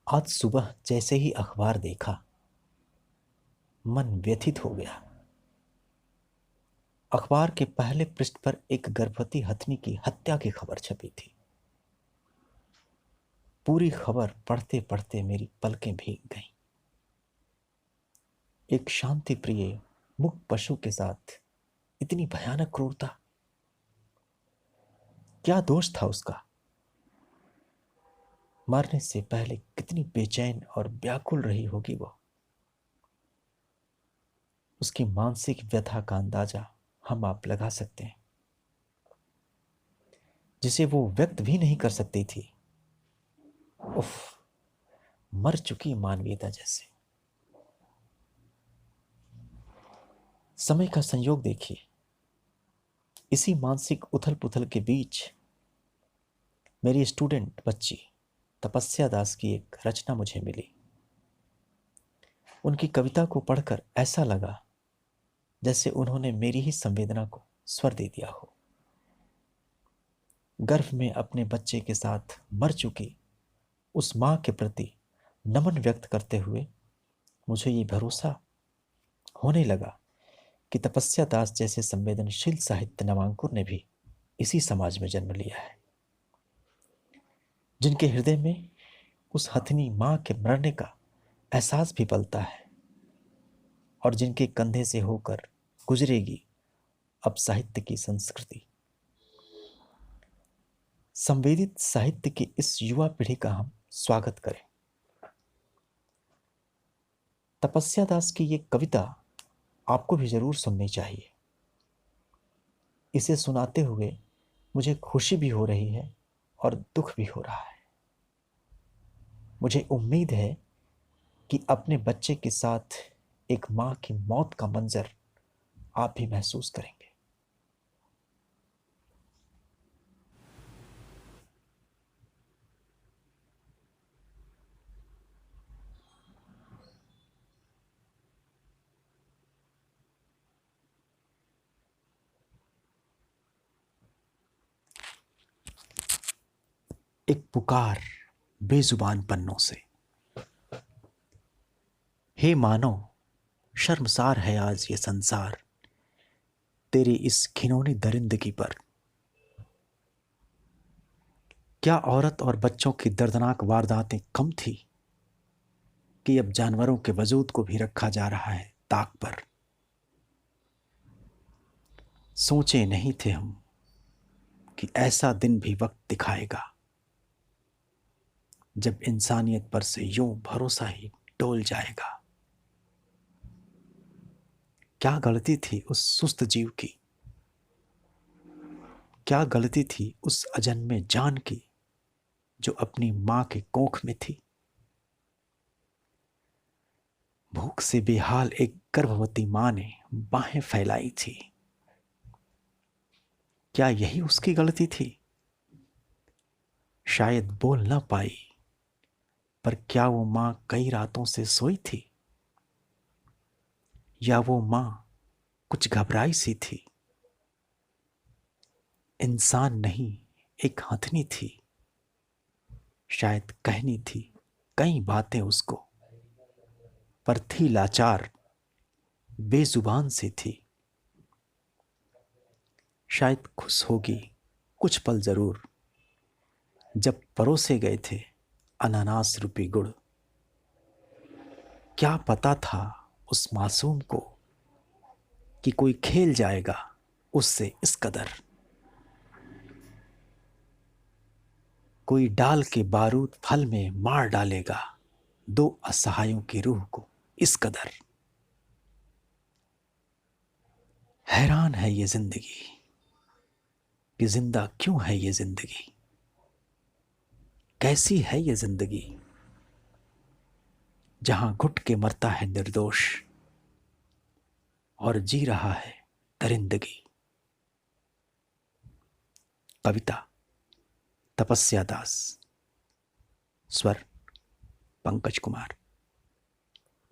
आज सुबह जैसे ही अखबार देखा, मन व्यथित हो गया। अखबार के पहले पृष्ठ पर एक गर्भवती हथनी की हत्या की खबर छपी थी। पूरी खबर पढ़ते पढ़ते मेरी पलकें भीग गईं। एक शांति प्रिय मुक्त पशु के साथ इतनी भयानक क्रूरता, क्या दोष था उसका? मरने से पहले कितनी बेचैन और व्याकुल रही होगी वो। उसकी मानसिक व्यथा का अंदाजा हम आप लगा सकते हैं, जिसे वो व्यक्त भी नहीं कर सकती थी। उफ, मर चुकी मानवीयता जैसे। समय का संयोग देखिए, इसी मानसिक उथल पुथल के बीच मेरी स्टूडेंट बच्ची तपस्या दास की एक रचना मुझे मिली। उनकी कविता को पढ़कर ऐसा लगा जैसे उन्होंने मेरी ही संवेदना को स्वर दे दिया हो। गर्भ में अपने बच्चे के साथ मर चुकी उस मां के प्रति नमन व्यक्त करते हुए मुझे ये भरोसा होने लगा कि तपस्या दास जैसे संवेदनशील साहित्य नवांकुर ने भी इसी समाज में जन्म लिया है, जिनके हृदय में उस हथनी मां के मरने का एहसास भी पलता है और जिनके कंधे से होकर गुजरेगी अब साहित्य की संस्कृति। संवेदित साहित्य की इस युवा पीढ़ी का हम स्वागत करें। तपस्या दास की ये कविता आपको भी जरूर सुननी चाहिए। इसे सुनाते हुए मुझे खुशी भी हो रही है और दुख भी हो रहा है। मुझे उम्मीद है कि अपने बच्चे के साथ एक मां की मौत का मंजर आप भी महसूस करेंगे। एक पुकार बेजुबान पन्नों से। हे मानो, शर्मसार है आज ये संसार तेरी इस घिनौनी दरिंदगी पर। क्या औरत और बच्चों की दर्दनाक वारदातें कम थी कि अब जानवरों के वजूद को भी रखा जा रहा है ताक पर। सोचे नहीं थे हम कि ऐसा दिन भी वक्त दिखाएगा जब इंसानियत पर से यूं भरोसा ही डोल जाएगा। क्या गलती थी उस सुस्त जीव की, क्या गलती थी उस अजन्मे जान की जो अपनी मां के कोख में थी। भूख से बेहाल एक गर्भवती मां ने बाहें फैलाई थी। क्या यही उसकी गलती थी? शायद बोल ना पाई, पर क्या वो मां कई रातों से सोई थी? या वो मां कुछ घबराई सी थी? इंसान नहीं, एक हथनी थी। शायद कहनी थी कई बातें उसको, पर थी लाचार, बेजुबान सी थी। शायद खुश होगी कुछ पल जरूर जब परोसे गए थे अनानास रूपी गुड़। क्या पता था उस मासूम को कि कोई खेल जाएगा उससे इस कदर। कोई डाल के बारूद फल में मार डालेगा दो असहायों की रूह को इस कदर। हैरान है ये जिंदगी कि जिंदा क्यों है ये जिंदगी। कैसी है ये जिंदगी जहां घुट के मरता है निर्दोष और जी रहा है दरिंदगी। कविता तपस्या दास, स्वर पंकज कुमार।